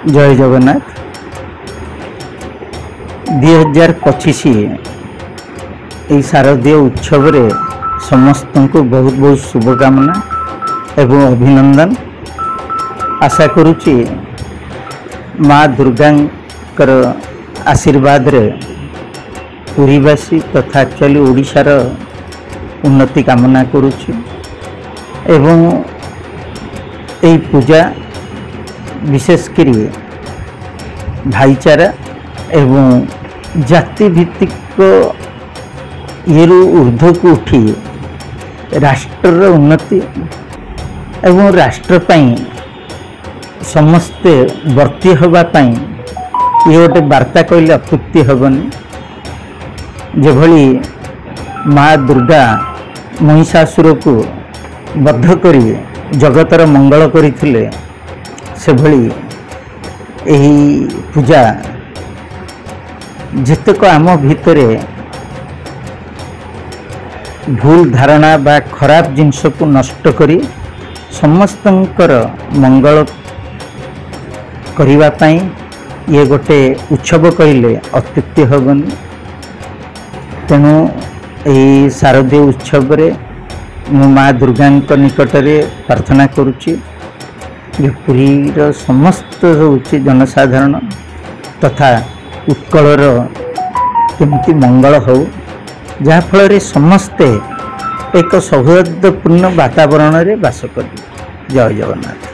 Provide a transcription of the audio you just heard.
जय जगन्नाथ 2025 यही शारदीय उत्सव रे समस्त को बहुत बहुत शुभकामना एवं अभिनंदन। आशा करुच्ची माँ दुर्गा आशीर्वाद रे पुरीवासी तथा एक्चुअली ओडिशार उन्नति कामना करुच्ची एवं यही पूजा विशेषकर भाईचारा एवं जाति भित्तिक ये ऊर्ध्व को उठी राष्ट्र उन्नति एवं राष्ट्र पाई समस्ते वर्ती होगापाई ये गोटे वार्ता कहले अत्युक्ति हेबनी। जेभली माँ दुर्गा महिषासुर को बद्ध करी जगतर मंगल करथिले से भली यही पूजा जितक आम भितरे भूल धारणा बा खराब जिनस को नष्ट करी समस्तंकर मंगल करिवा पाई ये गोटे उत्सव कहले अत्युक्ति हेबनी। तेणु यही शारदीय उत्सव रे मु माँ दुर्गा निकट रे प्रार्थना करुच्ची पुरीर समस्त होची जनसाधारण तथा उत्कलर केमती मंगल हो जहाँ फल समस्ते एक सौहार्दपूर्ण वातावरण रे बास कर। जय जगन्नाथ।